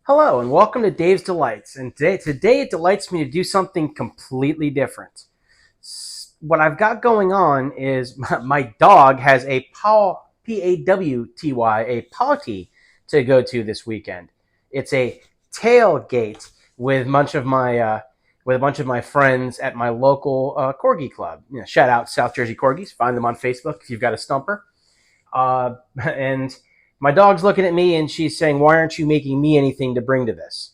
Hello and welcome to Dave's Delights. And today it delights me to do something completely different. What I've got going on is my dog has a P-A-W-T-Y, a potty to go to this weekend. It's a tailgate with a bunch of my friends at my local corgi club. Shout out South Jersey Corgis. Find them on Facebook if you've got a stumper. And my dog's looking at me and she's saying, "Why aren't you making me anything to bring to this?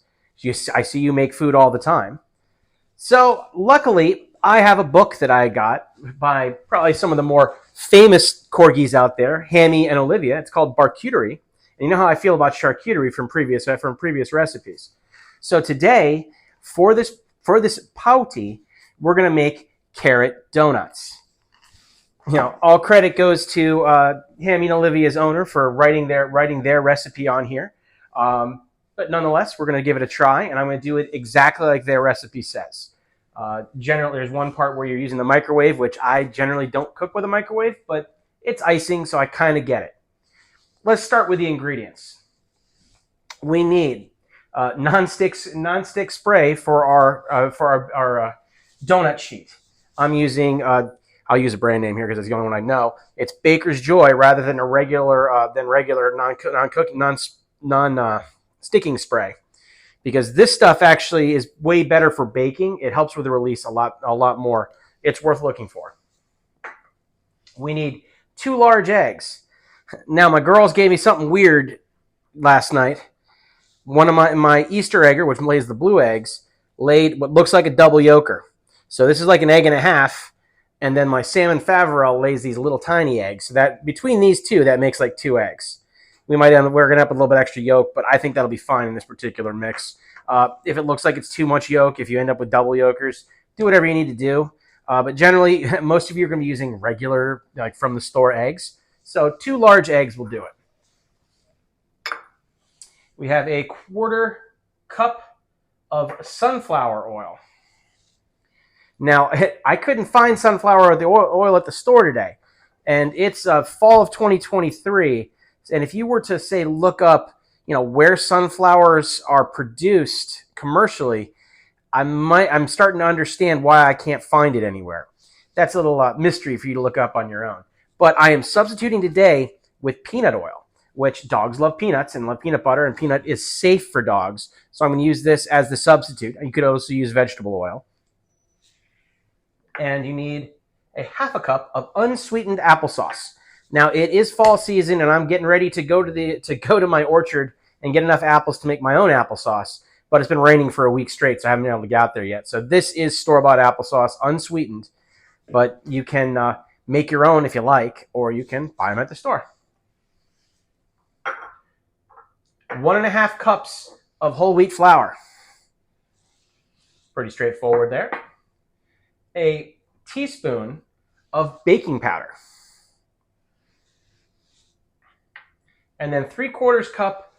I see you make food all the time." So luckily, I have a book that I got by probably some of the more famous corgis out there, Hammy and Olivia. It's called Barkcuterie. And you know how I feel about charcuterie from previous recipes. So today, for this pouty, we're going to make carrot donuts. All credit goes to Hammy and Olivia's owner for writing their recipe on here. But nonetheless, we're going to give it a try, and I'm going to do it exactly like their recipe says. Generally, there's one part where you're using the microwave, which I generally don't cook with a microwave, but it's icing, so I kind of get it. Let's start with the ingredients. We need non-stick spray for our donut sheet. I'm using. I'll use a brand name here because it's the only one I know. It's Baker's Joy rather than regular non-sticking spray, because this stuff actually is way better for baking. It helps with the release a lot more. It's worth looking for. We need 2 large eggs. Now my girls gave me something weird last night. One of my Easter egger, which lays the blue eggs, laid what looks like a double yolker. So this is like an egg and a half. And then my salmon Faverel lays these little tiny eggs. So that between these two, that makes like 2 eggs. We're going to have a little bit extra yolk, but I think that'll be fine in this particular mix. If it looks like it's too much yolk, if you end up with double yolkers, do whatever you need to do. But generally, most of you are going to be using regular, like from the store eggs. So 2 large eggs will do it. We have a 1/4 cup of sunflower oil. Now, I couldn't find sunflower oil at the store today, and it's fall of 2023. And if you were to say look up, where sunflowers are produced commercially, I'm starting to understand why I can't find it anywhere. That's a little mystery for you to look up on your own. But I am substituting today with peanut oil, which dogs love peanuts and love peanut butter, and peanut is safe for dogs. So I'm going to use this as the substitute. You could also use vegetable oil. And you need a 1/2 cup of unsweetened applesauce. Now it is fall season, and I'm getting ready to go to my orchard and get enough apples to make my own applesauce. But it's been raining for a week straight, so I haven't been able to get out there yet. So this is store-bought applesauce, unsweetened, but you can make your own if you like, or you can buy them at the store. 1½ cups of whole wheat flour. Pretty straightforward there. A teaspoon of baking powder. And then 3/4 cup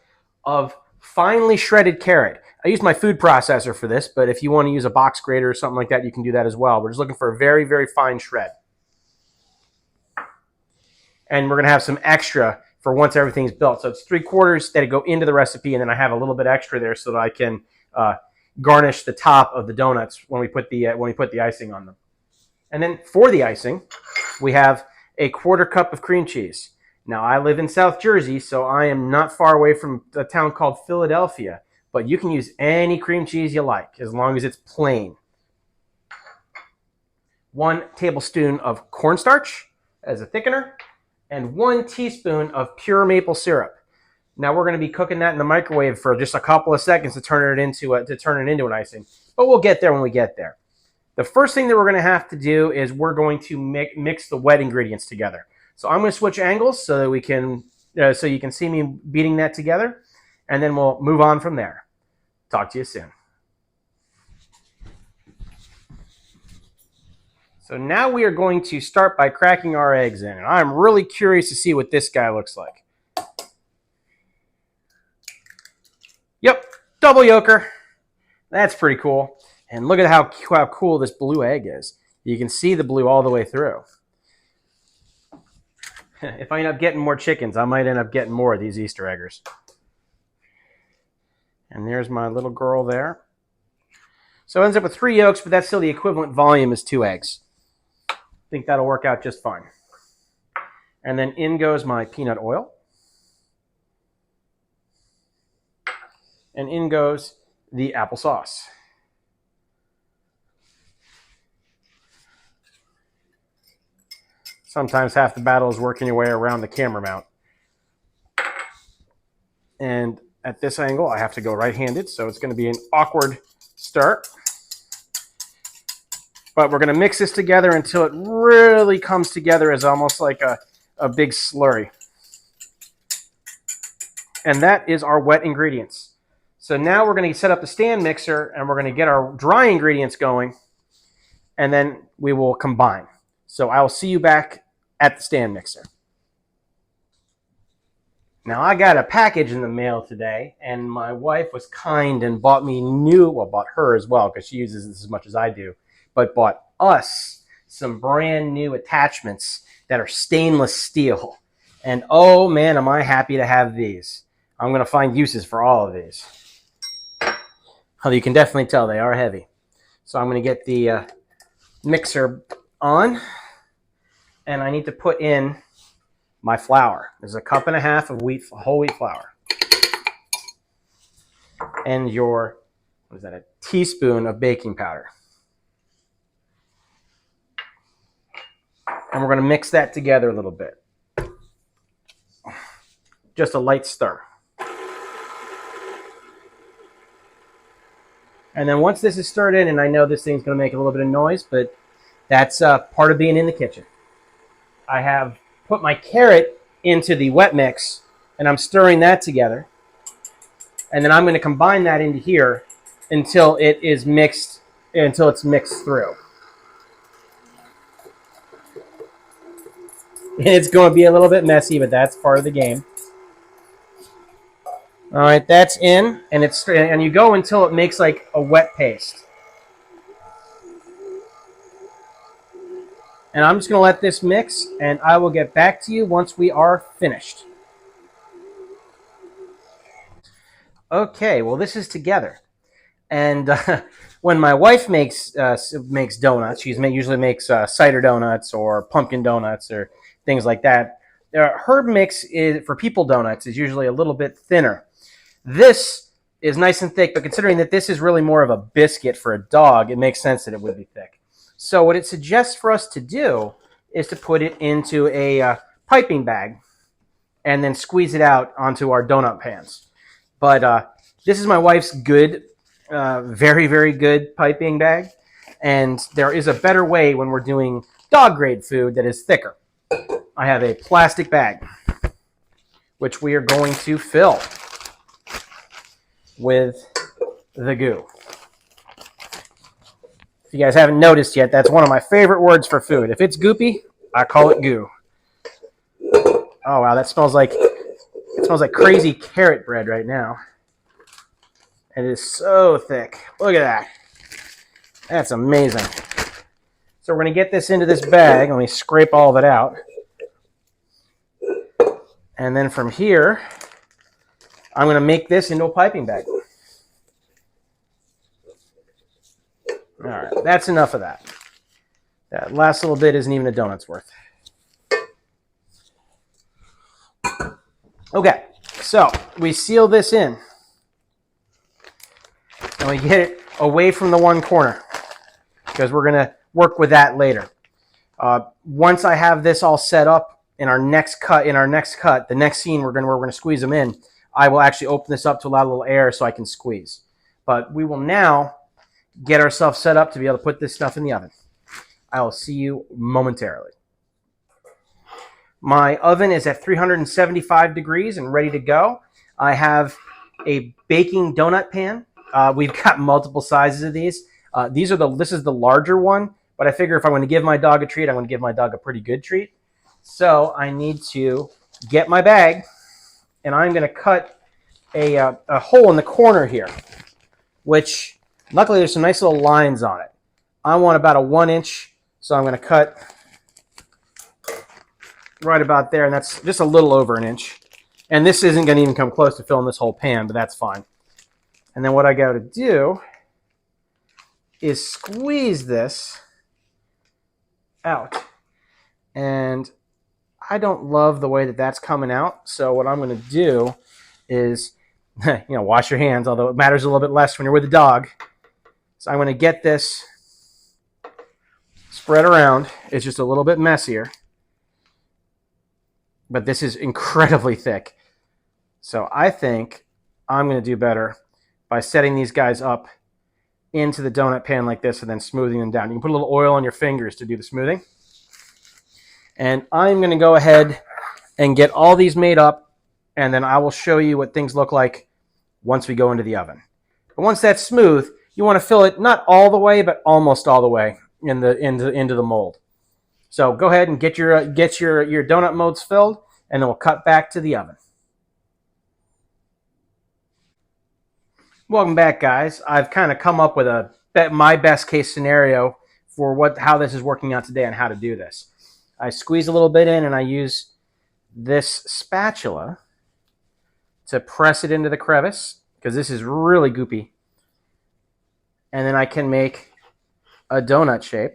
of finely shredded carrot. I used my food processor for this, but if you want to use a box grater or something like that, you can do that as well. We're just looking for a very, very fine shred. And we're going to have some extra for once everything's built. So it's 3/4 that go into the recipe, and then I have a little bit extra there so that I can garnish the top of the donuts when we put the icing on them. And then for the icing, we have a 1/4 cup of cream cheese. Now I live in South Jersey, so I am not far away from a town called Philadelphia, but you can use any cream cheese you like as long as it's plain. 1 tablespoon of cornstarch as a thickener, and 1 teaspoon of pure maple syrup. Now we're going to be cooking that in the microwave for just a couple of seconds to turn it into an icing. But we'll get there when we get there. The first thing that we're going to have to do is we're going to mix the wet ingredients together. So I'm going to switch angles so that we can, so you can see me beating that together, and then we'll move on from there. Talk to you soon. So now we are going to start by cracking our eggs in, and I'm really curious to see what this guy looks like. Yep, double yolker. That's pretty cool. And look at how cool this blue egg is. You can see the blue all the way through. If I end up getting more chickens, I might end up getting more of these Easter eggers. And there's my little girl there. So it ends up with 3 yolks, but that's still the equivalent volume as 2 eggs. I think that'll work out just fine. And then in goes my peanut oil. And in goes the applesauce. Sometimes half the battle is working your way around the camera mount. And at this angle, I have to go right-handed, so it's going to be an awkward start. But we're going to mix this together until it really comes together as almost like a big slurry. And that is our wet ingredients. So now we're going to set up the stand mixer, and we're going to get our dry ingredients going, and then we will combine. So I will see you back at the stand mixer. Now, I got a package in the mail today, and my wife was kind and bought me bought her as well, because she uses this as much as I do, but bought us some brand new attachments that are stainless steel. And oh man, am I happy to have these. I'm going to find uses for all of these. Oh, you can definitely tell they are heavy. So I'm going to get the mixer on, and I need to put in my flour. There's a 1.5 cups of whole wheat flour. And a teaspoon of baking powder. And we're going to mix that together a little bit. Just a light stir. And then once this is stirred in, and I know this thing's going to make a little bit of noise, but that's part of being in the kitchen. I have put my carrot into the wet mix, and I'm stirring that together. And then I'm going to combine that into here until it's mixed through. And it's going to be a little bit messy, but that's part of the game. All right, that's in, and you go until it makes like a wet paste. And I'm just going to let this mix, and I will get back to you once we are finished. Okay, well, this is together. And when my wife makes donuts, she usually makes cider donuts or pumpkin donuts or things like that. Her mix for people donuts is usually a little bit thinner. This is nice and thick, but considering that this is really more of a biscuit for a dog, it makes sense that it would be thick. So what it suggests for us to do is to put it into a piping bag and then squeeze it out onto our donut pans. But this is my wife's good, very, very good piping bag. And there is a better way when we're doing dog-grade food that is thicker. I have a plastic bag, which we are going to fill with the goo. If you guys haven't noticed yet, that's one of my favorite words for food. If it's goopy, I call it goo. Oh wow, it smells like crazy carrot bread right now. It is so thick. Look at that. That's amazing. So we're going to get this into this bag. Let me scrape all of it out. And then from here, I'm going to make this into a piping bag. All right, that's enough of that. That last little bit isn't even a donut's worth. Okay, so we seal this in. And we get it away from the one corner because we're going to work with that later. Once I have this all set up in our next cut, the next scene we're going to squeeze them in, I will actually open this up to allow a little air so I can squeeze. But we will now get ourselves set up to be able to put this stuff in the oven. I will see you momentarily. My oven is at 375 degrees and ready to go. I have a baking donut pan. We've got multiple sizes of these. This is the larger one, but I figure if I'm going to give my dog a treat, I'm going to give my dog a pretty good treat. So I need to get my bag, and I'm going to cut a hole in the corner here, which luckily there's some nice little lines on it. I want about a 1 inch, so I'm going to cut right about there, and that's just a little over an inch. And this isn't going to even come close to filling this whole pan, but that's fine. And then what I got to do is squeeze this out. And I don't love the way that that's coming out. So what I'm going to do is, wash your hands, although it matters a little bit less when you're with a dog. So I'm going to get this spread around. It's just a little bit messier. But this is incredibly thick. So I think I'm going to do better by setting these guys up into the donut pan like this and then smoothing them down. You can put a little oil on your fingers to do the smoothing. And I'm going to go ahead and get all these made up, and then I will show you what things look like once we go into the oven. But once that's smooth, you want to fill it not all the way, but almost all the way into the mold. So go ahead and get your donut molds filled, and then we'll cut back to the oven. Welcome back, guys. I've kind of come up with my best case scenario for how this is working out today and how to do this. I squeeze a little bit in, and I use this spatula to press it into the crevice, because this is really goopy. And then I can make a donut shape.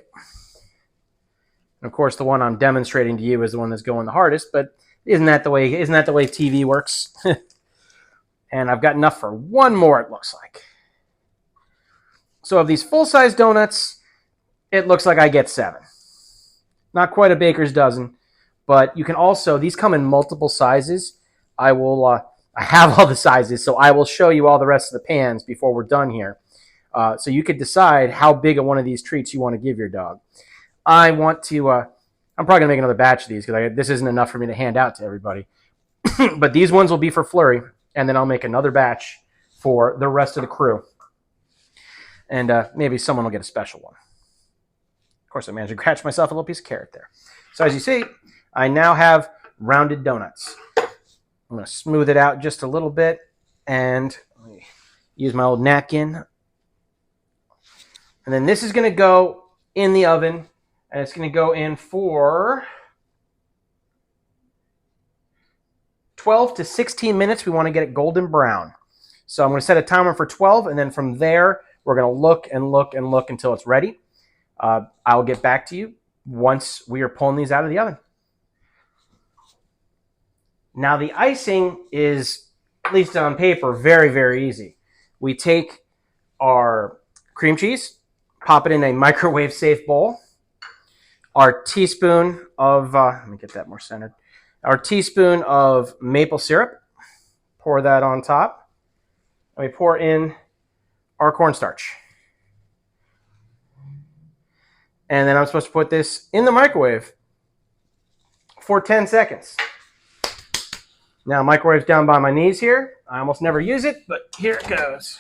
And of course, the one I'm demonstrating to you is the one that's going the hardest, but isn't that the way TV works? And I've got enough for one more, it looks like. So of these full-size donuts, it looks like I get 7. Not quite a baker's dozen, but you can also, these come in multiple sizes. I have all the sizes, so I will show you all the rest of the pans before we're done here. So you could decide how big of one of these treats you want to give your dog. I'm probably going to make another batch of these because this isn't enough for me to hand out to everybody. But these ones will be for Flurry, and then I'll make another batch for the rest of the crew. And maybe someone will get a special one. Of course, I managed to scratch myself a little piece of carrot there. So as you see, I now have rounded donuts. I'm going to smooth it out just a little bit and use my old napkin. And then this is going to go in the oven, and it's going to go in for 12 to 16 minutes. We want to get it golden brown. So I'm going to set a timer for 12, and then from there, we're going to look and look and look until it's ready. I'll get back to you once we are pulling these out of the oven. Now the icing is, at least on paper, very, very easy. We take our cream cheese, pop it in a microwave-safe bowl, our teaspoon of, let me get that more centered, our teaspoon of maple syrup, pour that on top, and we pour in our cornstarch. And then I'm supposed to put this in the microwave for 10 seconds. Now, microwave's down by my knees here. I almost never use it, but here it goes.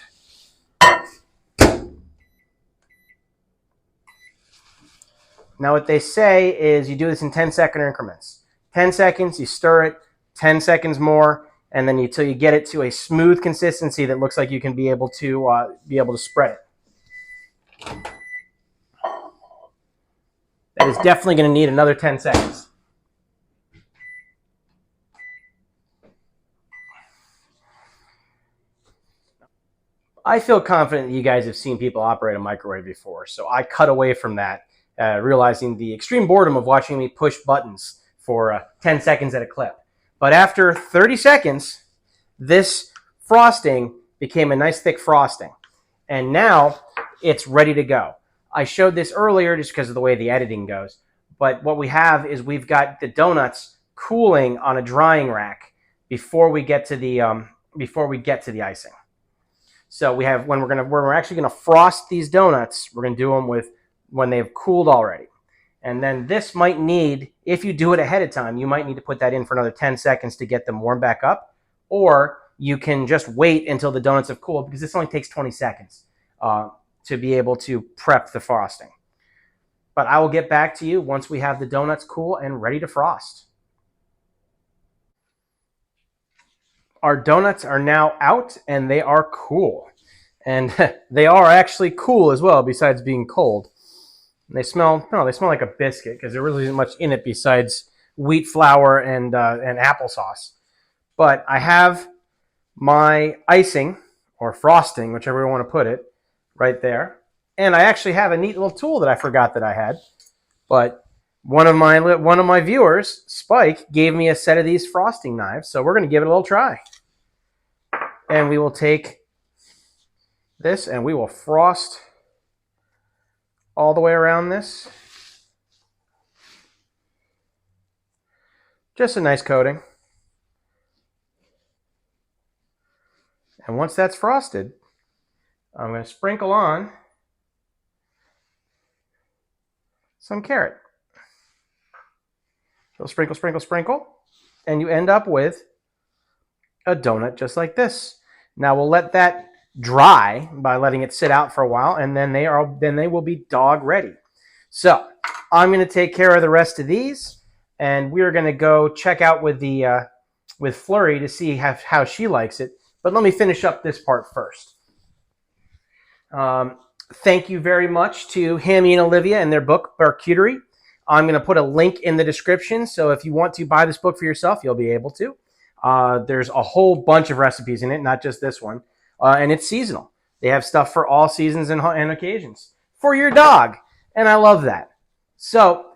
Now, what they say is you do this in 10-second increments. 10 seconds, you stir it, 10 seconds more, and then until you get it to a smooth consistency that looks like you can be able to spread it. That is definitely going to need another 10 seconds. I feel confident that you guys have seen people operate a microwave before, so I cut away from that, realizing the extreme boredom of watching me push buttons for 10 seconds at a clip. But after 30 seconds, this frosting became a nice thick frosting. And now it's ready to go. I showed this earlier just because of the way the editing goes. But what we have is we've got the donuts cooling on a drying rack before we get to the icing. So we have when we're actually gonna frost these donuts, we're gonna do them when they've cooled already. And then this might need, if you do it ahead of time, you might need to put that in for another 10 seconds to get them warmed back up. Or you can just wait until the donuts have cooled, because this only takes 20 seconds to be able to prep the frosting. But I will get back to you once we have the donuts cool and ready to frost. Our donuts are now out and they are cool. And they are actually cool as well, besides being cold. They smell like a biscuit because there really isn't much in it besides wheat flour and applesauce. But I have my icing, or frosting, whichever you want to put it, right there. And I actually have a neat little tool that I forgot that I had, but one of my viewers, Spike, gave me a set of these frosting knives, so we're going to give it a little try. And we will take this and we will frost all the way around this. Just a nice coating. And once that's frosted, I'm going to sprinkle on some carrot. So sprinkle, sprinkle, sprinkle, and you end up with a donut just like this. Now we'll let that dry by letting it sit out for a while, and then they will be dog ready. So I'm going to take care of the rest of these, and we're going to go check out with Flurry to see how she likes it. But let me finish up this part first. Thank you very much to Hammy and Olivia and their book, Barkcuterie. I'm going to put a link in the description, so if you want to buy this book for yourself, you'll be able to. There's a whole bunch of recipes in it, not just this one. And it's seasonal. They have stuff for all seasons and occasions. For your dog. And I love that. So,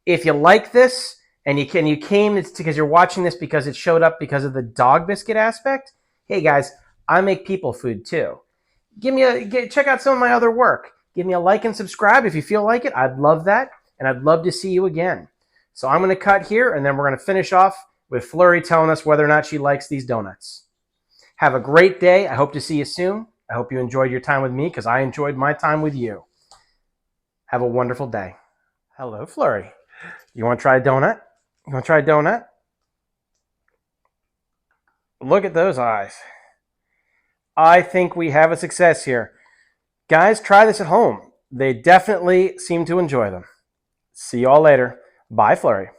if you like this, and you came, it's because you're watching this because it showed up because of the dog biscuit aspect. Hey guys, I make people food too. Check out some of my other work. Give me a like and subscribe if you feel like it. I'd love that. And I'd love to see you again. So I'm going to cut here, and then we're going to finish off with Flurry telling us whether or not she likes these donuts. Have a great day. I hope to see you soon. I hope you enjoyed your time with me because I enjoyed my time with you. Have a wonderful day. Hello, Flurry. You want to try a donut? You want to try a donut? Look at those eyes. I think we have a success here. Guys, try this at home. They definitely seem to enjoy them. See you all later. Bye, Flurry.